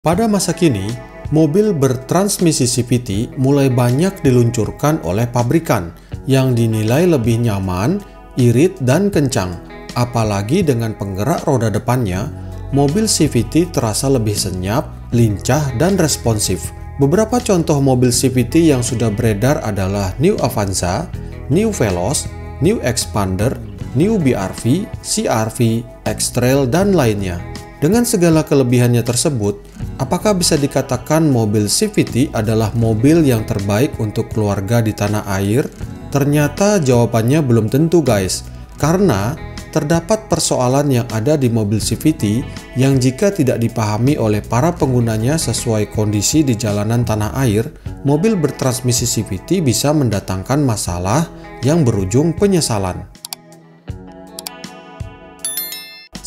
Pada masa kini, mobil bertransmisi CVT mulai banyak diluncurkan oleh pabrikan yang dinilai lebih nyaman, irit, dan kencang. Apalagi dengan penggerak roda depannya, mobil CVT terasa lebih senyap, lincah, dan responsif. Beberapa contoh mobil CVT yang sudah beredar adalah New Avanza, New Veloz, New Expander, New BRV, CR-V, X-Trail, dan lainnya. Dengan segala kelebihannya tersebut, apakah bisa dikatakan mobil CVT adalah mobil yang terbaik untuk keluarga di tanah air? Ternyata jawabannya belum tentu guys, karena terdapat persoalan yang ada di mobil CVT yang jika tidak dipahami oleh para penggunanya sesuai kondisi di jalanan tanah air, mobil bertransmisi CVT bisa mendatangkan masalah yang berujung penyesalan.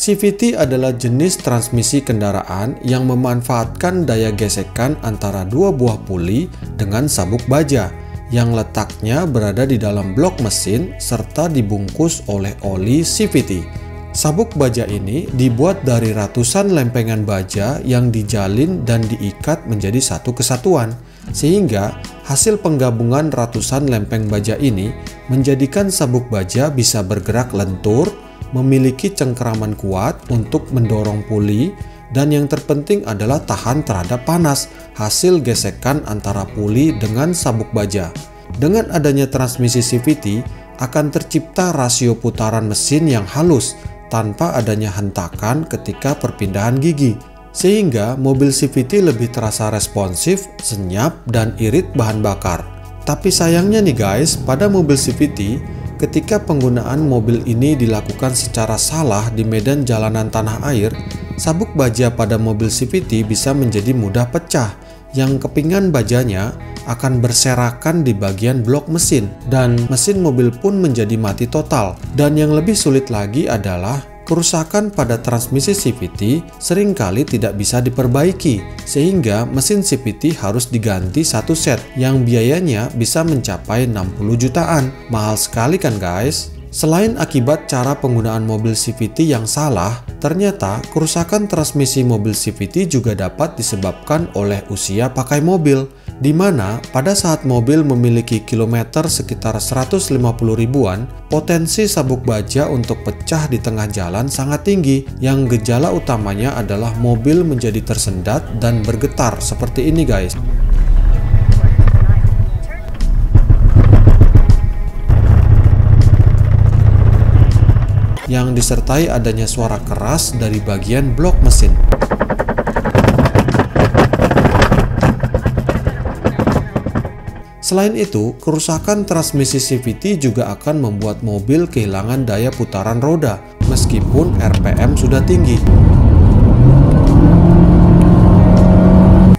CVT adalah jenis transmisi kendaraan yang memanfaatkan daya gesekan antara dua buah puli dengan sabuk baja yang letaknya berada di dalam blok mesin serta dibungkus oleh oli CVT. Sabuk baja ini dibuat dari ratusan lempengan baja yang dijalin dan diikat menjadi satu kesatuan, sehingga hasil penggabungan ratusan lempeng baja ini menjadikan sabuk baja bisa bergerak lentur, memiliki cengkeraman kuat untuk mendorong puli, dan yang terpenting adalah tahan terhadap panas hasil gesekan antara puli dengan sabuk baja. Dengan adanya transmisi CVT akan tercipta rasio putaran mesin yang halus tanpa adanya hentakan ketika perpindahan gigi, sehingga mobil CVT lebih terasa responsif, senyap, dan irit bahan bakar. Tapi sayangnya nih guys, pada mobil CVT ketika penggunaan mobil ini dilakukan secara salah di medan jalanan tanah air, sabuk baja pada mobil CVT bisa menjadi mudah pecah, yang kepingan bajanya akan berserakan di bagian blok mesin, dan mesin mobil pun menjadi mati total. Dan yang lebih sulit lagi adalah kerusakan pada transmisi CVT seringkali tidak bisa diperbaiki, sehingga mesin CVT harus diganti satu set yang biayanya bisa mencapai 60 jutaan. Mahal sekali kan guys? Selain akibat cara penggunaan mobil CVT yang salah, ternyata kerusakan transmisi mobil CVT juga dapat disebabkan oleh usia pakai mobil, di mana pada saat mobil memiliki kilometer sekitar 150 ribuan, potensi sabuk baja untuk pecah di tengah jalan sangat tinggi, yang gejala utamanya adalah mobil menjadi tersendat dan bergetar seperti ini guys. Yang disertai adanya suara keras dari bagian blok mesin. Selain itu, kerusakan transmisi CVT juga akan membuat mobil kehilangan daya putaran roda meskipun RPM sudah tinggi,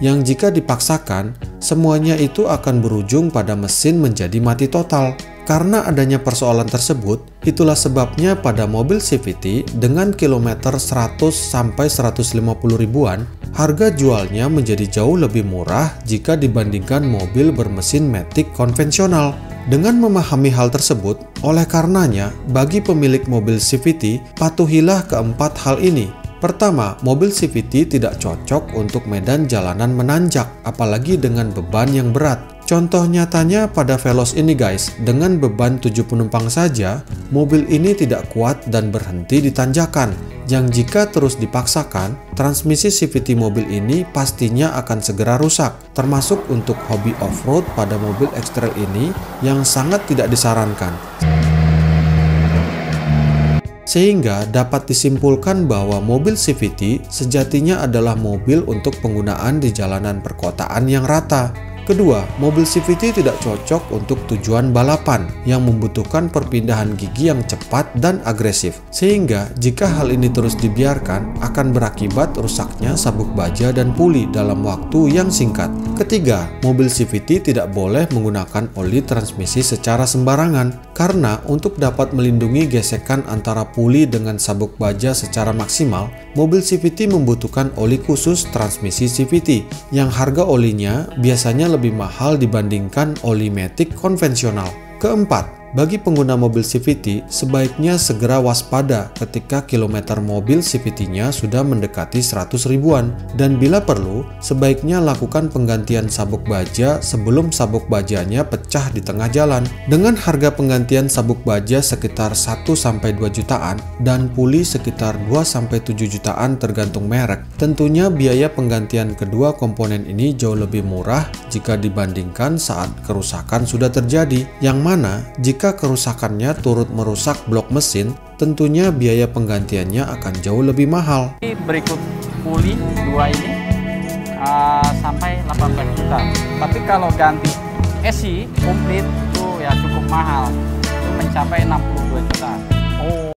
yang jika dipaksakan, semuanya itu akan berujung pada mesin menjadi mati total. Karena adanya persoalan tersebut, itulah sebabnya pada mobil CVT dengan kilometer 100-150 ribuan, harga jualnya menjadi jauh lebih murah jika dibandingkan mobil bermesin matic konvensional. Dengan memahami hal tersebut, oleh karenanya, bagi pemilik mobil CVT, patuhilah keempat hal ini. Pertama, mobil CVT tidak cocok untuk medan jalanan menanjak, apalagi dengan beban yang berat. Contoh nyatanya pada Veloz ini guys, dengan beban 7 penumpang saja, mobil ini tidak kuat dan berhenti di tanjakan, yang jika terus dipaksakan, transmisi CVT mobil ini pastinya akan segera rusak, termasuk untuk hobi off-road pada mobil X-Trail ini yang sangat tidak disarankan. Sehingga dapat disimpulkan bahwa mobil CVT sejatinya adalah mobil untuk penggunaan di jalanan perkotaan yang rata. Kedua, mobil CVT tidak cocok untuk tujuan balapan yang membutuhkan perpindahan gigi yang cepat dan agresif. Sehingga jika hal ini terus dibiarkan akan berakibat rusaknya sabuk baja dan puli dalam waktu yang singkat. Ketiga, mobil CVT tidak boleh menggunakan oli transmisi secara sembarangan karena untuk dapat melindungi gesekan antara puli dengan sabuk baja secara maksimal, mobil CVT membutuhkan oli khusus transmisi CVT yang harga olinya biasanya lebih mahal dibandingkan oli matic konvensional. Keempat, Bagi pengguna mobil CVT, sebaiknya segera waspada ketika kilometer mobil CVT-nya sudah mendekati 100 ribuan. Dan bila perlu, sebaiknya lakukan penggantian sabuk baja sebelum sabuk bajanya pecah di tengah jalan. Dengan harga penggantian sabuk baja sekitar 1-2 jutaan dan puli sekitar 2-7 jutaan tergantung merek, tentunya biaya penggantian kedua komponen ini jauh lebih murah jika dibandingkan saat kerusakan sudah terjadi, yang mana jika kerusakannya turut merusak blok mesin, tentunya biaya penggantiannya akan jauh lebih mahal. Berikut puli dua ini sampai 18 juta. Tapi kalau ganti esi komplit itu ya cukup mahal, itu mencapai 62 juta.